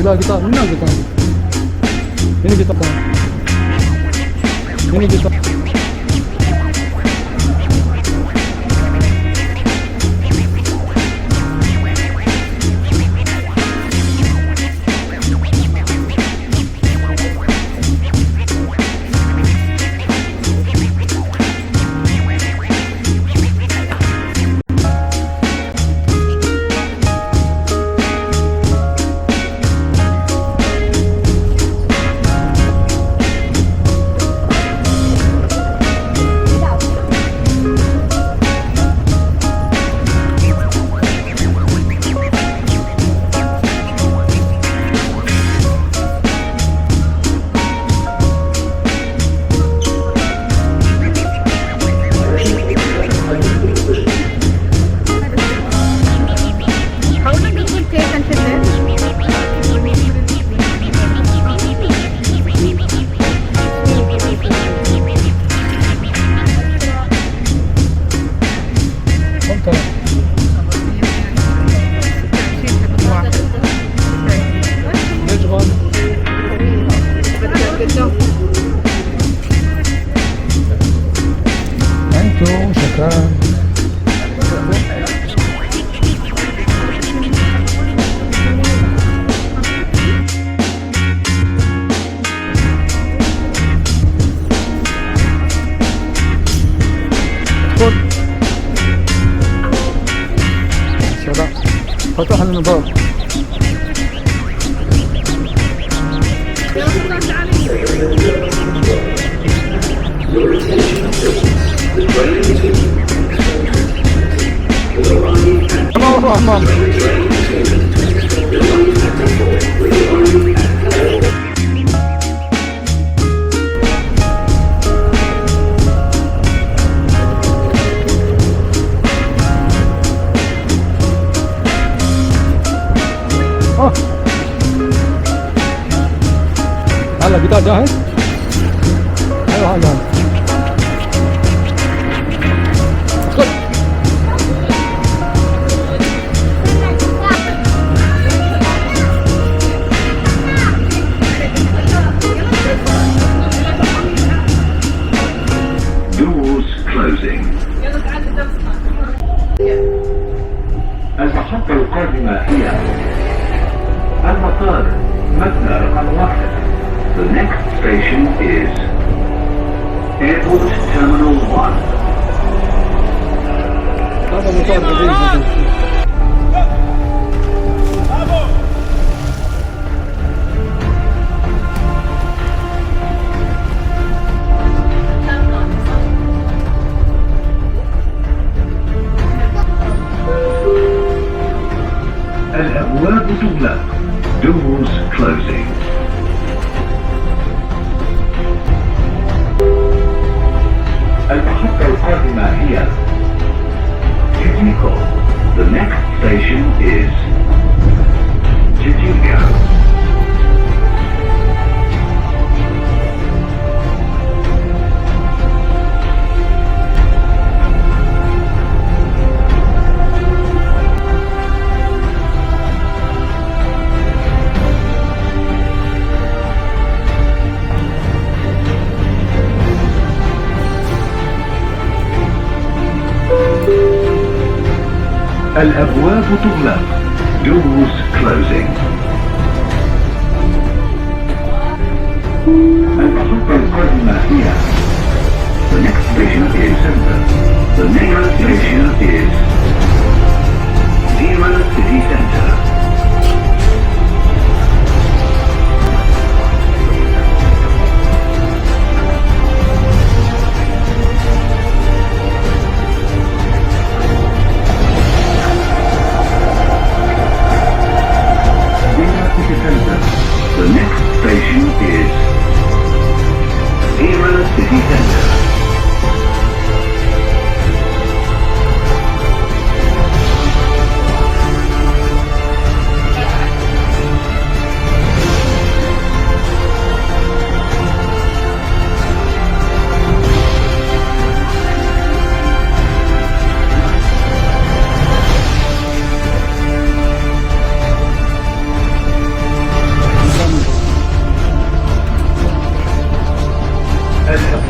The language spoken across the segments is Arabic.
Gila kita menang kita. Ini kita. Ini kita. فتحنا الباب. أمام هلا kita جاهز؟ ايوه هلا ادخل. Doors closing. المحطة القادمة هي المطار مبنى رقم 1. The next station is Airport Terminal 1. هذا مطار جديد. الأبواب تغلق. Doors closing. المحطة القادمة هي Chichico. The next station is Chichico. الأبواب تغلق. Doors closing. المحطة القادمة هي The next station is Center. The next station is Zero City Center. The next station is Zero City Center.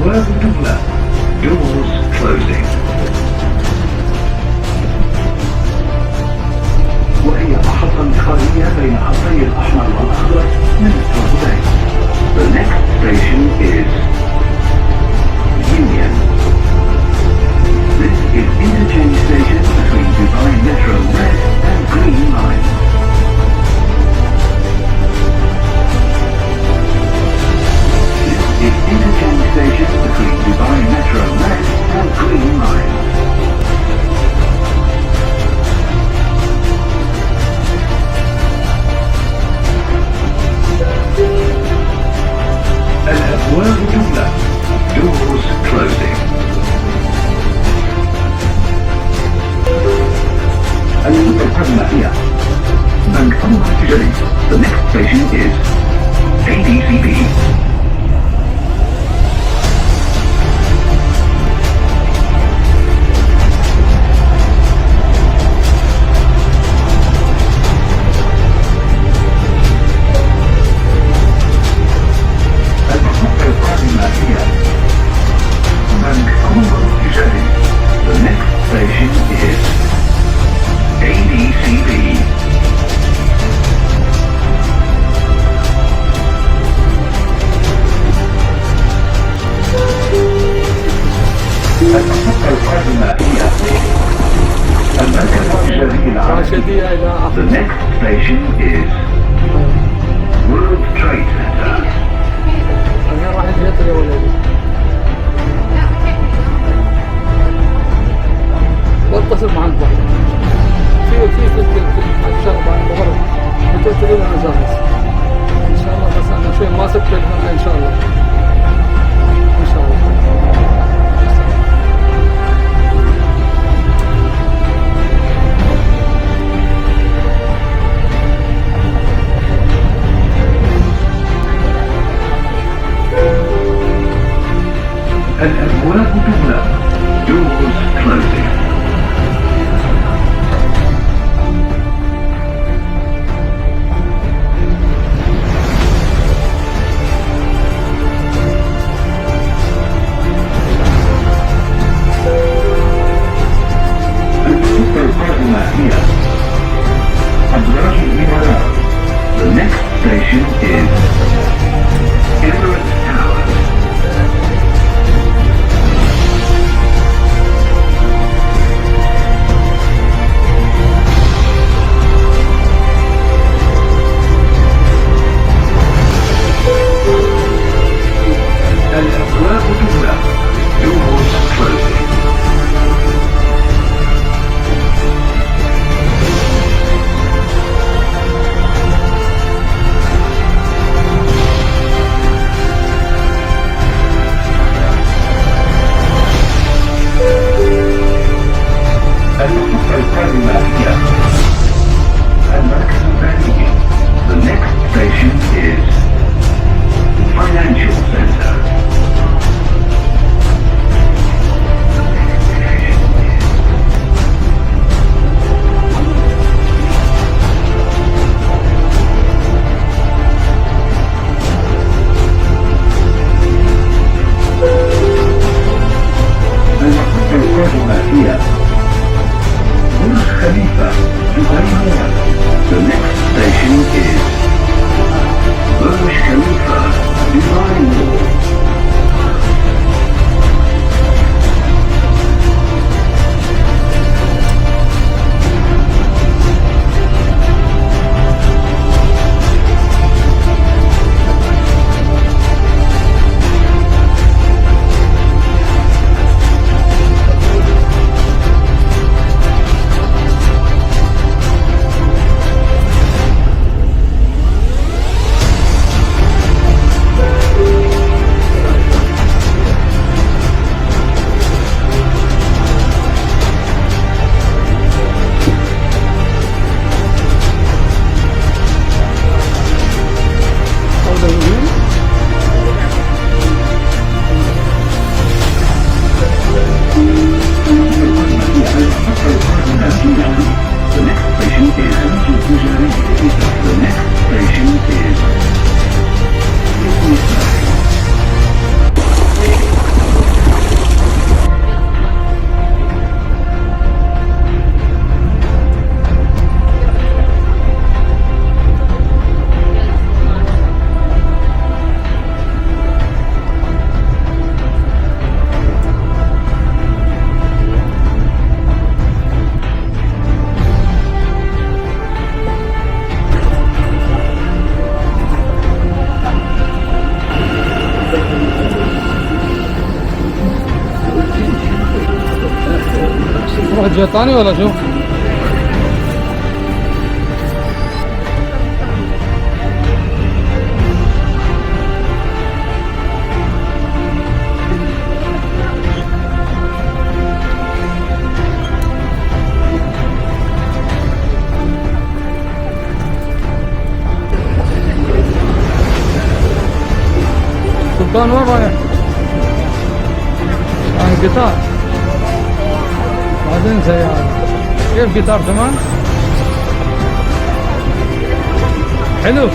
الأبواب تغلق. Doors closing. وهي محطة انتقالية بين خطي الأحمر والأخضر من مترو. The next station is Union. This is interchange station between Dubai Metro Red and Green Line. This is interchange station between Dubai Metro Red and Green Line. الأبواب تغلق. Doors closing. المنطقة المائية. بنك أمر التجاري. The next station is ADCB. The next station is ADCB. المحطة القادمة هي المركز التجاري العالمي. The next station is World Trade Center. أنا راح أجي يا ولدي. واتصل مع البحر في الشرب عن المغرب بتوترين أنا جاهز إن شاء الله. بس أنا شوي ما سبت الفرن إن شاء الله. إن شاء الله. الأبواب تغلق. Doors closing. المحطة القادمة هي أبراج الإمارات. The next station is Emirates Towers. الجهة الثانية ولا شو؟ سلطان وين رايح؟ قطار بعدين سيارة. كيف قطار تمام؟ حلو.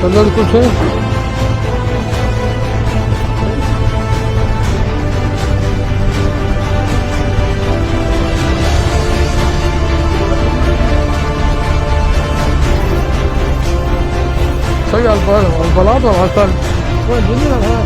شغل كل شيء. شغل البلاط ولا الثلج؟ وين الدنيا الهواء؟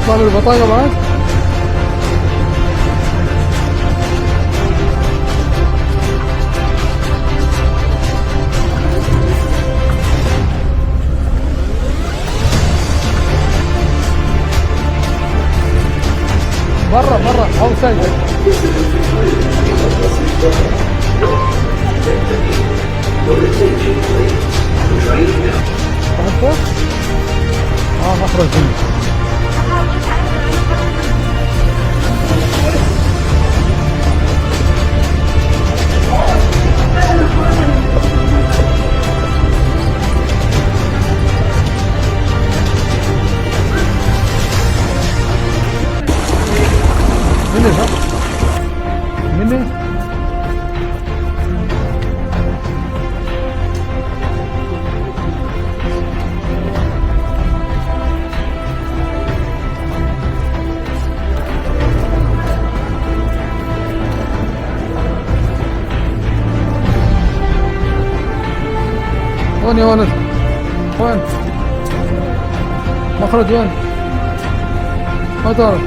طالب البطاقة بعد؟ برا outside. تعرفه؟ مخرج هنا. مني صح؟ مني؟ وين يا ولد؟ وين؟ مخرج وين؟ ما تعرف؟